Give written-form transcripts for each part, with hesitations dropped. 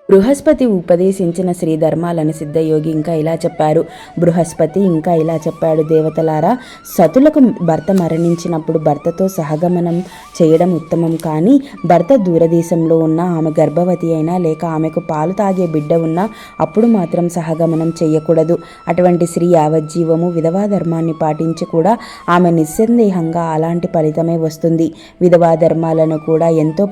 బృహస్పతి ఉపదేశించిన శ్రీధర్మాలను సిద్ధయోగి ఇంకా ఇలా చెప్పారు. బృహస్పతి ఇంకా ఇలా చెప్పాడు, దేవతలారా, సతులకు భర్త మరణించినప్పుడు భర్తతో సహగమనం చేయడం ఉత్తమం. కానీ భర్త దూరదేశంలో ఉన్నా, ఆమె గర్భవతి అయినా, లేక ఆమెకు పాలు తాగే బిడ్డ ఉన్నా అప్పుడు మాత్రం సహగమనం చేయకూడదు. అటువంటి స్త్రీ యావజ్జీవము విధవా ధర్మాన్ని పాటించి కూడా ఆమె నిస్సందేహంగా అలాంటి ఫలితమే వస్తుంది. విధవా ధర్మాలను కూడా ఎంతో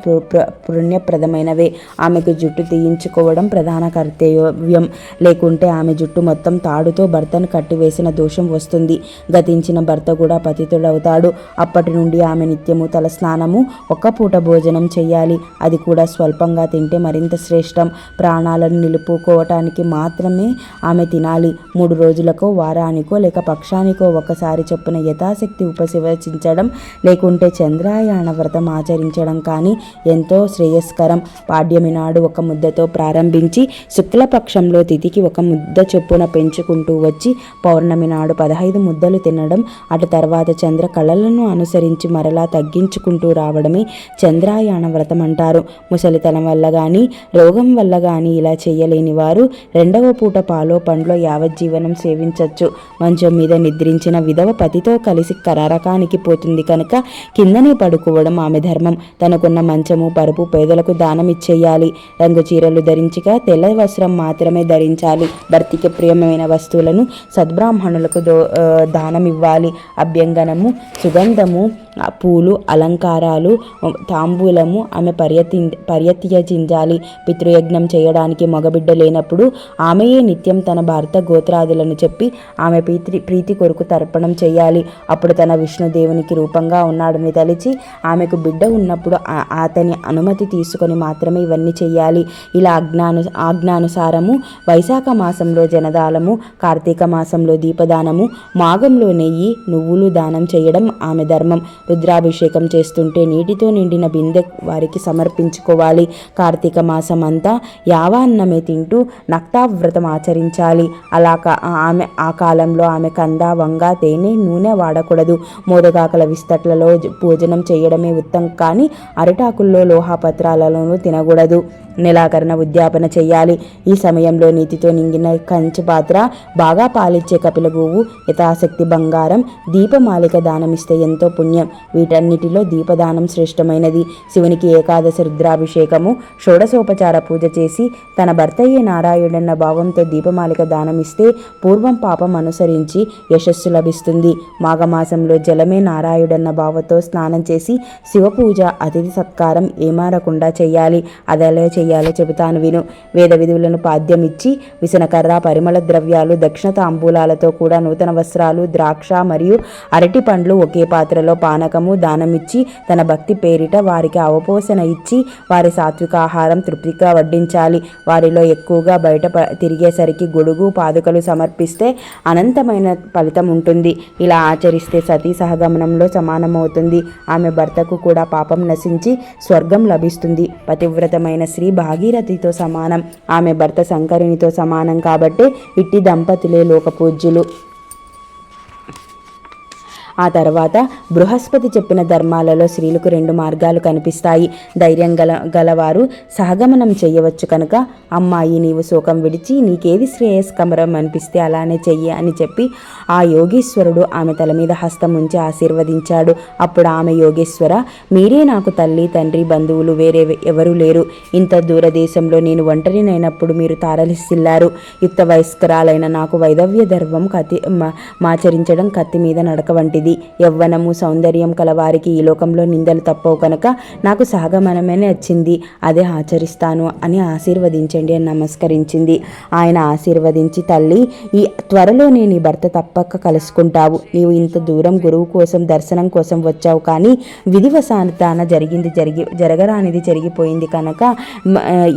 పుణ్యప్రదమైనవే. ఆమెకు జుట్టు తీయించుకోవడం ప్రధాన కర్తవ్యం. లేకుంటే ఆమె జుట్టు మొత్తం తాడుతో భర్తను కట్టివేసిన దోషం వస్తుంది. గతించిన భర్త కూడా పతితుడవుతాడు. అప్పటి నుండి ఆమె నిత్యము తల స్నానము, ఒక్క పూట భోజనం చెయ్యాలి. అది కూడా స్వల్పంగా తింటే మరింత శ్రేష్టం. ప్రాణాలను నిలుపుకోవటానికి మాత్రమే ఆమె తినాలి. 3 రోజులకో, వారానికో, లేక పక్షానికో ఒకసారి చొప్పున యథాశక్తి ఉపశివచించడం, లేకుంటే చంద్రాయణ వ్రతం ఆచరించడం కానీ ఎంతో శ్రేయస్కరం. పాడ్యమి నాడు ఒక ముద్దతో ప్రారంభించి శుక్లపక్షంలో తిథికి ఒక ముద్ద చొప్పున పెంచుకుంటూ వచ్చి పౌర్ణమి నాడు 15 ముద్దలు తినడం, అటు తర్వాత చంద్ర కళలను అనుసరించి మరలా తగ్గించుకుంటూ రావడమే చంద్రాయణ వ్రతం అంటారు. ముసలితనం వల్ల కానీ, రోగం వల్ల కానీ ఇలా చేయలేని వారు 2వ పూట పాలో పండ్లో యావజ్జీవనం సేవించవచ్చు. మంచం మీద నిద్రించిన విధవ పతితో కలిసి నరకానికి పోతుంది కనుక కిందనే పడుకోవడం ఆమె ధర్మం. తనకున్న మంచము, పరుపు పేదలకు దానం ఇచ్చేయాలి. రంగు చీరలు ధరించగా తెల్ల వస్త్రం మాత్రమే ధరించాలి. భర్తకి ప్రియమైన వస్తువులను సద్బ్రాహ్మణులకు దానమివ్వాలి. అభ్యంగనము, సుగంధము, పూలు, అలంకారాలు, తాంబూలము ఆమె పర్యత్యజించాలి. పితృయజ్ఞం చేయడానికి మగబిడ్డ లేనప్పుడు ఆమెయే నిత్యం తన భర్త గోత్రాదులను చెప్పి ఆమె ప్రీతి కొరకు తర్పణం చేయాలి. అప్పుడు తన విష్ణుదేవునికి రూపంగా ఉన్నాడని తలిచి ఆమెకు బిడ్డ ఉన్నప్పుడు అతని అనుమతి తీసుకొని మాత్రమే ఇవన్నీ చేయాలి. ఇలా ఆజ్ఞానుసారము వైశాఖ మాసంలో జనదానము, కార్తీక మాసంలో దీపదానము, మాఘంలో నెయ్యి, నువ్వులు దానం చేయడం ఆమె ధర్మం. రుద్రాభిషేకం చేస్తుంటే నీటితో నిండిన బిందె వారికి సమర్పించుకోవాలి. కార్తీక మాసం అంతా యావాన్నమే తింటూ నక్తావ్రతం ఆచరించాలి. ఆమె ఆ కాలంలో ఆమె కంద, వంగ, తేనె, నూనె వాడకూడదు. మోదగాకల విస్తట్లలో భోజనం చేయడమే ఉత్తమం. కానీ అరిటాకుల్లో, లోహపత్రాలలోనూ తినకూడదు. నెలాకరణ ఉద్యాపన చేయాలి. ఈ సమయంలో నీతితో నింగిన కంచు పాత్ర, బాగా పాలిచ్చే కపిల గోవు, యథాశక్తి బంగారం, దీపమాలిక దానమిస్తే ఎంతో పుణ్యం. వీటన్నిటిలో దీపదానం శ్రేష్టమైనది. శివునికి ఏకాదశి రుద్రాభిషేకము, షోడశోపచార పూజ చేసి తన భర్తయ్యే నారాయణుడన్న భావంతో దీపమాలిక దానమిస్తే పూర్వం పాపం అనుసరించి యశస్సు లభిస్తుంది. మాఘమాసంలో జలమే నారాయణుడన్న భావంతో స్నానం చేసి శివపూజ, అతిథి సత్కారం ఏమారకుండా చేయాలి. అదెలా చేయాలో చెబుతాను విను. వేద విధులను పాద్యమిచ్చి విసనకర్ర, పరిమళ ద్రవ్యాలు, దక్షిణ తాంబూలాలతో కూడా నూతన వస్త్రాలు, ద్రాక్ష మరియు అరటి పండ్లు ఒకే పాత్రలో పానకము దానమిచ్చి తన భక్తి పేరిట వారికి అవపోసన ఇచ్చి వారి సాత్విక ఆహారం తృప్తిగా వడ్డించాలి. వారిలో ఎక్కువగా బయట తిరిగేసరికి గొడుగు, పాదుకలు సమర్పిస్తే అనంతమైన ఫలితం ఉంటుంది. ఇలా ఆచరిస్తే సతీ సహగమనంలో సమానమవుతుంది. ఆమె భర్తకు కూడా పాపం నశించి స్వర్గం లభిస్తుంది. పతివ్రతమైన స్త్రీ భాగీరథితో సమానం. ఆమె భర్త శంకరునితో సమానం కాబట్టి ఇట్టి దంపతులే లోకపూజ్యులు. ఆ తర్వాత బృహస్పతి చెప్పిన ధర్మాలలో స్త్రీలకు 2 మార్గాలు కనిపిస్తాయి. ధైర్యం గలవారు సహగమనం చేయవచ్చు కనుక, అమ్మాయి నీవు శోకం విడిచి నీకేది శ్రేయస్కరం అనిపిస్తే అలానే చెయ్యి అని చెప్పి ఆ యోగేశ్వరుడు ఆమె తల మీద హస్తం ఉంచి ఆశీర్వదించాడు. అప్పుడు ఆమె, యోగేశ్వర, మీరే నాకు తల్లి, తండ్రి, బంధువులు, వేరే ఎవరూ లేరు. ఇంత దూరదేశంలో నేను ఒంటరినైనప్పుడు మీరు తారలిసిల్లారు. యుక్త వయస్కరాలైన నాకు వైదవ్య ధర్మం మాచరించడం కత్తి మీద నడక వంటిది. యవ్వనము, సౌందర్యం కలవారికి ఈ లోకంలో నిందలు తప్పవు కనుక నాకు సహగమనమే వచ్చింది, అదే ఆచరిస్తాను అని ఆశీర్వదించండి అని నమస్కరించింది. ఆయన ఆశీర్వదించి, తల్లి, ఈ త్వరలోనే నీ భర్త తప్పక కలుసుకుంటావు. నీవు ఇంత దూరం గురువు కోసం దర్శనం కోసం వచ్చావు. కానీ విధివశాన జరగరానిది జరిగిపోయింది కనుక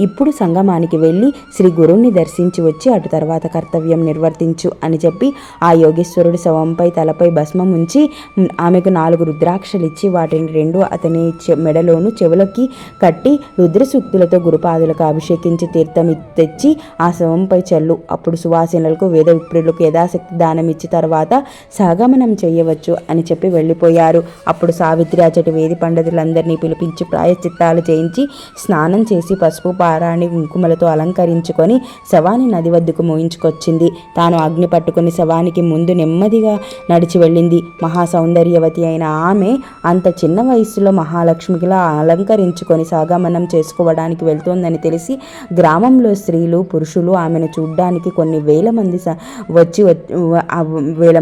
ఇప్పుడు సంగమానికి వెళ్ళి శ్రీ గురువుని దర్శించి వచ్చి అటు తర్వాత కర్తవ్యం నిర్వర్తించు అని చెప్పి ఆ యోగేశ్వరుడు శవంపై తలపై భస్మం ఉంచి వచ్చి ఆమెకు 4 రుద్రాక్షలు ఇచ్చి వాటిని 2 అతని మెడలోను చెవులకి కట్టి రుద్రసూక్తులతో గురుపాదులకు అభిషేకించి తీర్థం తెచ్చి ఆ శవంపై చల్లు. అప్పుడు సువాసినులకు వేద విప్రులకు యథాశక్తి దానం ఇచ్చి తర్వాత సహగమనం చేయవచ్చు అని చెప్పి వెళ్ళిపోయారు. అప్పుడు సావిత్రి అచటి వేది పండితులందరినీ పిలిపించి ప్రాయశ్చిత్తాలు చేయించి స్నానం చేసి పసుపు పారాణి కుంకుమలతో అలంకరించుకొని శవాన్ని నది వద్దకు మోయించుకొచ్చింది. తాను అగ్ని పట్టుకుని శవానికి ముందు నెమ్మదిగా నడిచి వెళ్ళింది. మహాసౌందర్యవతి అయిన ఆమె అంత చిన్న వయస్సులో మహాలక్ష్మికిలా అలంకరించుకొని సహగమనం చేసుకోవడానికి వెళ్తోందని తెలిసి గ్రామంలో స్త్రీలు పురుషులు ఆమెను చూడ్డానికి కొన్ని వేల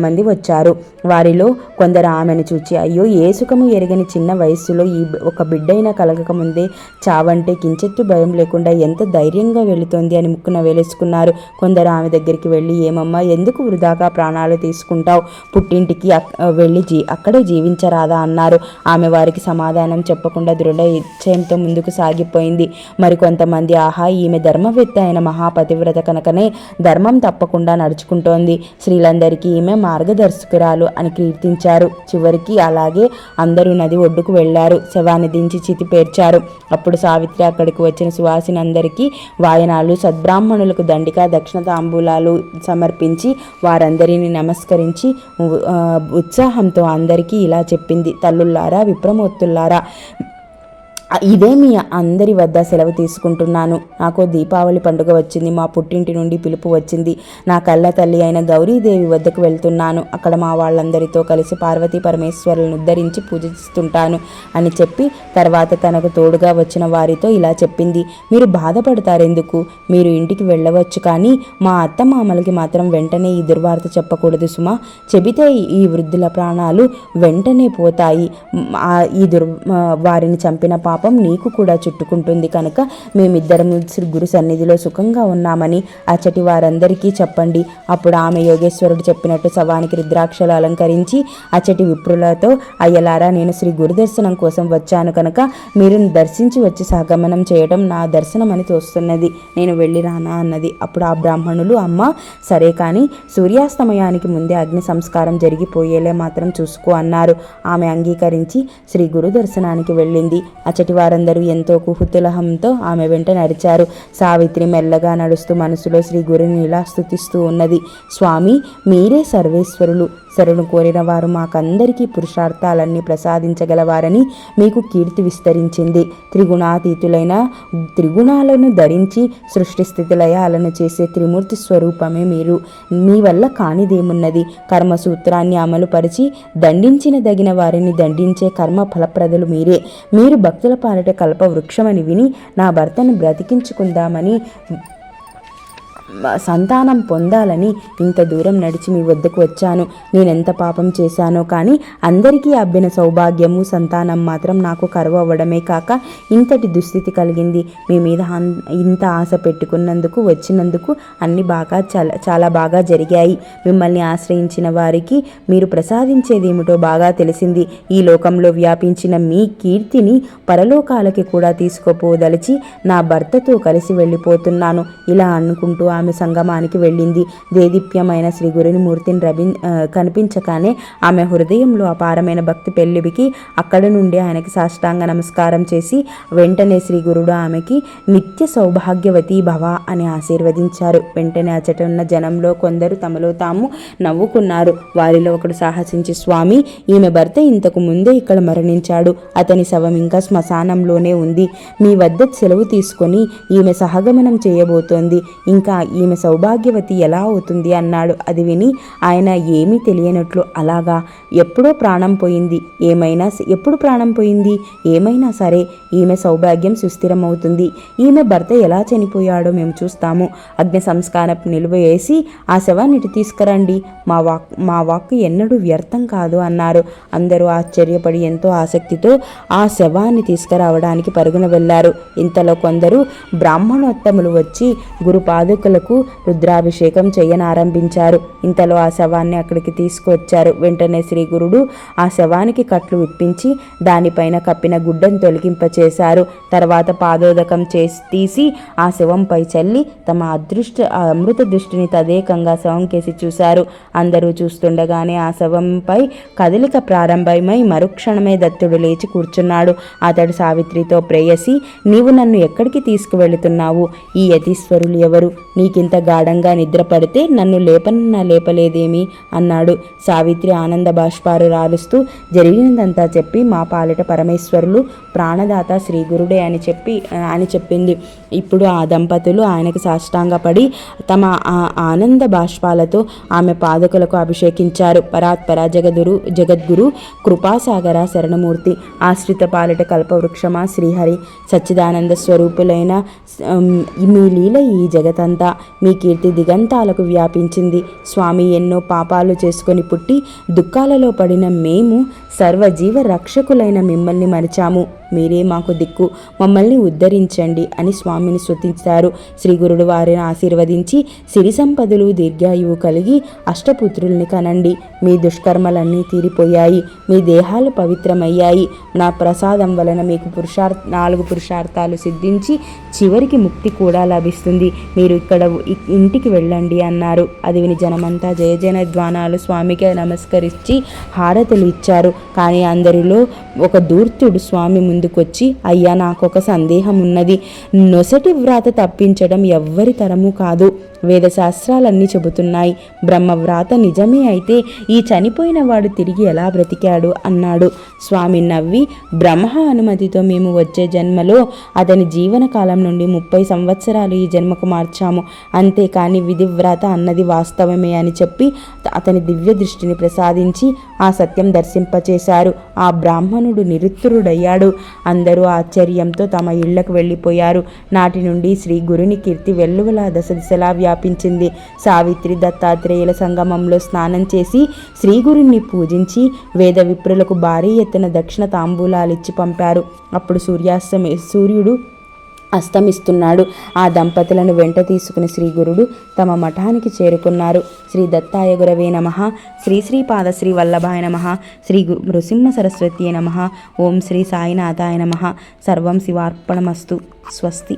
మంది వచ్చారు. వారిలో కొందరు ఆమెను చూచి అయ్యో ఏ సుఖము ఎరగని చిన్న వయస్సులో ఈ ఒక బిడ్డైనా కలగక ముందే చావంటే కించెత్తు భయం లేకుండా ఎంత ధైర్యంగా వెళుతోంది అని ముక్కున వేలేసుకున్నారు. కొందరు ఆమె దగ్గరికి వెళ్ళి ఏమమ్మా ఎందుకు వృధాగా ప్రాణాలు తీసుకుంటావు, పుట్టింటికి వెళ్ళి అక్కడే జీవించరాదా అన్నారు. ఆమె వారికి సమాధానం చెప్పకుండా దృఢ నిశ్చయంతో ముందుకు సాగిపోయింది. మరికొంతమంది ఆహా ఈమె ధర్మవేత్త అయిన మహాపతివ్రత కనుకనే ధర్మం తప్పకుండా నడుచుకుంటోంది, స్త్రీలందరికీ ఈమె మార్గదర్శకురాలు అని కీర్తించారు. చివరికి అలాగే అందరూ నది ఒడ్డుకు వెళ్లారు. శవాన్ని దించి చితి పేర్చారు. అప్పుడు సావిత్రి అక్కడికి వచ్చిన సువాసినందరికీ వాయనాలు సద్బ్రాహ్మణులకు దండిక దక్షిణ తాంబూలాలు సమర్పించి వారందరినీ నమస్కరించి ఉత్సాహంతో అందరికీ ఇలా చెప్పింది. తల్లుల్లారా విప్రమోత్తుల్లారా, ఇదే మీ అందరి వద్ద సెలవు తీసుకుంటున్నాను. నాకు దీపావళి పండుగ వచ్చింది. మా పుట్టింటి నుండి పిలుపు వచ్చింది. నా కళ్ళ తల్లి అయిన గౌరీదేవి వద్దకు వెళ్తున్నాను. అక్కడ మా వాళ్ళందరితో కలిసి పార్వతీ పరమేశ్వరులను ఉద్ధరించి పూజిస్తుంటాను అని చెప్పి తర్వాత తనకు తోడుగా వచ్చిన వారితో ఇలా చెప్పింది. మీరు బాధపడతారెందుకు? మీరు ఇంటికి వెళ్ళవచ్చు, కానీ మా అత్తమామలకి మాత్రం వెంటనే ఈ దుర్వార్త చెప్పకూడదు సుమా. చెబితే ఈ వృద్ధుల ప్రాణాలు వెంటనే పోతాయి. వారిని చంపిన పాపం నీకు కూడా చుట్టుకుంటుంది కనుక మేమిద్దరం గురు సన్నిధిలో సుఖంగా ఉన్నామని అచ్చటి వారందరికీ చెప్పండి. అప్పుడు ఆమె యోగేశ్వరుడు చెప్పినట్టు శవానికి రుద్రాక్షలు అలంకరించి అచ్చటి విప్రులతో అయ్యలారా నేను శ్రీ గురు దర్శనం కోసం వచ్చాను కనుక మీరు దర్శించి వచ్చి సహగమనం చేయడం నా దర్శనం అని తోస్తున్నది, నేను వెళ్ళి రానా అన్నది. అప్పుడు ఆ బ్రాహ్మణులు అమ్మ సరే కానీ సూర్యాస్తమయానికి ముందే అగ్ని సంస్కారం జరిగిపోయేలే మాత్రం చూసుకో అన్నారు. ఆమె అంగీకరించి శ్రీ గురు దర్శనానికి వెళ్ళింది. అచ్చటి వారందరూ ఎంతో కుతూహలంతో ఆమె వెంట నడిచారు. సావిత్రి మెల్లగా నడుస్తూ మనసులో శ్రీ గురుని ఇలా స్తుతిస్తూ ఉన్నది. స్వామి మీరే సర్వేశ్వరులు, శరణు కోరిన వారు మాకందరికీ పురుషార్థాలన్నీ ప్రసాదించగలవారని మీకు కీర్తి విస్తరించింది. త్రిగుణాతీతులైన త్రిగుణాలను ధరించి సృష్టి స్థితి లయాలను చేసే త్రిమూర్తి స్వరూపమే మీరు. మీ వల్ల కానిదేమున్నది? కర్మసూత్రాన్ని అమలుపరిచి దండించిన దగిన వారిని దండించే కర్మ ఫలప్రదలు మీరే. మీరు భక్తుల పాలిట కల్ప వృక్షమని విని నా భర్తను బ్రతికించుకుందామని సంతానం పొందాలని ఇంత దూరం నడిచి మీ వద్దకు వచ్చాను. నేనెంత పాపం చేశానో కానీ అందరికీ అబ్బిన సౌభాగ్యము సంతానం మాత్రం నాకు కరువు అవ్వడమే కాక ఇంతటి దుస్థితి కలిగింది. మీ మీద ఇంత ఆశ పెట్టుకున్నందుకు వచ్చినందుకు అన్ని చాలా బాగా జరిగాయి. మిమ్మల్ని ఆశ్రయించిన వారికి మీరు ప్రసాదించేదేమిటో బాగా తెలిసింది. ఈ లోకంలో వ్యాపించిన మీ కీర్తిని పరలోకాలకి కూడా తీసుకుపోదలిచి నా భర్తతో కలిసి వెళ్ళిపోతున్నాను. ఇలా అనుకుంటూ ఆమె సంగమానికి వెళ్ళింది. దేదీప్యమైన శ్రీ గురుని మూర్తిని కనిపించగానే ఆమె హృదయంలో అపారమైన భక్తి పెళ్లివికి అక్కడ నుండి ఆయనకి సాష్టాంగ నమస్కారం చేసి వెంటనే శ్రీ గురుడు ఆమెకి నిత్య సౌభాగ్యవతి భవ అని ఆశీర్వదించారు. వెంటనే అచట ఉన్న జనంలో కొందరు తమలో తాము నవ్వుకున్నారు. వారిలో ఒకడు సాహసించి స్వామి ఈమె భర్త ఇంతకు ముందే ఇక్కడ మరణించాడు, అతని శవం ఇంకా శ్మశానంలోనే ఉంది. మీ వద్ద సెలవు తీసుకొని ఈమె సహగమనం చేయబోతోంది, ఇంకా ఈమె సౌభాగ్యవతి ఎలా అవుతుంది అన్నాడు. అది విని ఆయన ఏమీ తెలియనట్లు అలాగా ఎప్పుడో ప్రాణం పోయింది, ఎప్పుడు ప్రాణం పోయింది ఏమైనా సరే ఈమె సౌభాగ్యం సుస్థిరమవుతుంది. ఈమె భర్త ఎలా చనిపోయాడో మేము చూస్తాము. అగ్ని సంస్కారం నిలువ వేసి ఆ శవాన్ని తీసుకురండి, మా వాక్కు ఎన్నడూ వ్యర్థం కాదు అన్నారు. అందరూ ఆశ్చర్యపడి ఎంతో ఆసక్తితో ఆ శవాన్ని తీసుకురావడానికి పరుగున వెళ్లారు. ఇంతలో కొందరు బ్రాహ్మణోత్తములు వచ్చి గురు పాదుకుల పాదుకలకు రుద్రాభిషేకం చేయనారంభించారు. ఇంతలో ఆ శవాన్ని అక్కడికి తీసుకువచ్చారు. వెంటనే శ్రీ గురుడు ఆ శవానికి కట్లు విప్పించి దానిపైన కప్పిన గుడ్డను తొలగింపచేశారు. తర్వాత పాదోదకం తీసి ఆ శవంపై చల్లి తమ అమృత దృష్టిని తదేకంగా శవం కేసి చూశారు. అందరూ చూస్తుండగానే ఆ శవంపై కదలిక ప్రారంభమై మరుక్షణమే దత్తుడు లేచి కూర్చున్నాడు. అతడు సావిత్రితో, ప్రేయసి, నీవు నన్ను ఎక్కడికి తీసుకువెళుతున్నావు? ఈ యతీశ్వరులు ఎవరు? నీకింత గాఢంగా నిద్ర పడితే నన్ను లేపలేదేమి అన్నాడు. సావిత్రి ఆనంద బాష్పారు రాలుస్తూ జరిగినదంతా చెప్పి, మా పాలిట పరమేశ్వరులు ప్రాణదాత శ్రీ గురుడే అని చెప్పింది. ఇప్పుడు ఆ దంపతులు ఆయనకు సాష్టాంగపడి తమ ఆనంద బాష్పాలతో ఆమె పాదకులకు అభిషేకించారు. పరాత్పర జగద్గురు కృపాసాగర శరణమూర్తి, ఆశ్రిత పాలిట కల్పవృక్షమా శ్రీహరి, సచ్చిదానంద స్వరూపులైన మీ లీల ఈ జగతంతా, మీ కీర్తి దిగంతాలకు వ్యాపించింది. స్వామి, ఎన్నో పాపాలు చేసుకొని పుట్టి దుఃఖాలలో పడిన మేము సర్వజీవ రక్షకులైన మిమ్మల్ని మరిచాము. మీరే మాకు దిక్కు, మమ్మల్ని ఉద్ధరించండి అని స్వామిని స్తుతించారు. శ్రీ గురుడు వారిని ఆశీర్వదించి, సిరి సంపదలు దీర్ఘాయువు కలిగి అష్టపుత్రుల్ని కనండి. మీ దుష్కర్మలన్నీ తీరిపోయాయి, మీ దేహాలు పవిత్రమయ్యాయి. నా ప్రసాదం వలన మీకు 4 పురుషార్థాలు సిద్ధించి చివరికి ముక్తి కూడా లభిస్తుంది. మీరు ఇంటికి వెళ్ళండి అన్నారు. అది విని జనమంతా జయజన ధ్వానాలు స్వామికి నమస్కరించి హారతులు ఇచ్చారు. కానీ అందరిలో ఒక దూర్తుడు స్వామి ముందుకొచ్చి, అయ్యా, నాకొక సందేహం ఉన్నది. నొసటి వ్రాత తప్పించడం ఎవ్వరి తరము కాదు. వేదశాస్త్రాలన్నీ చెబుతున్నాయి. బ్రహ్మవ్రాత నిజమే అయితే ఈ చనిపోయిన వాడు తిరిగి ఎలా బ్రతికాడు అన్నాడు. స్వామి నవ్వి, బ్రహ్మ అనుమతితో మేము వచ్చే జన్మలో అతని జీవనకాలం నుండి 30 సంవత్సరాలు ఈ జన్మకు మార్చాము. అంతేకాని విధివ్రాత అన్నది వాస్తవమే అని చెప్పి అతని దివ్య దృష్టిని ప్రసాదించి ఆ సత్యం దర్శింపచేశారు. ఆ బ్రాహ్మణుడు నిరుత్తరుడయ్యాడు. అందరూ ఆశ్చర్యంతో తమ ఇళ్లకు వెళ్ళిపోయారు. నాటి నుండి శ్రీ గురుని కీర్తి వెల్లువలా దశ దిశలా వ్యాపించింది. సావిత్రి దత్తాత్రేయుల సంగమంలో స్నానం చేసి శ్రీ గురుని పూజించి వేద విప్రులకు భారీ ఎత్తున దక్షిణ తాంబూలాలిచ్చి పంపారు. అప్పుడు సూర్యుడు అస్తమిస్తున్నాడు. ఆ దంపతులను వెంట తీసుకుని శ్రీ గురుడు తమ మఠానికి చేరుకున్నారు. శ్రీ దత్తాయ గురవే నమః. శ్రీ శ్రీపాద శ్రీ వల్లభాయ నమః. శ్రీ నృసింహ సరస్వతీ నమః. ఓం శ్రీ సాయినాథాయ నమః. సర్వం శివార్పణమస్తు. స్వస్తి.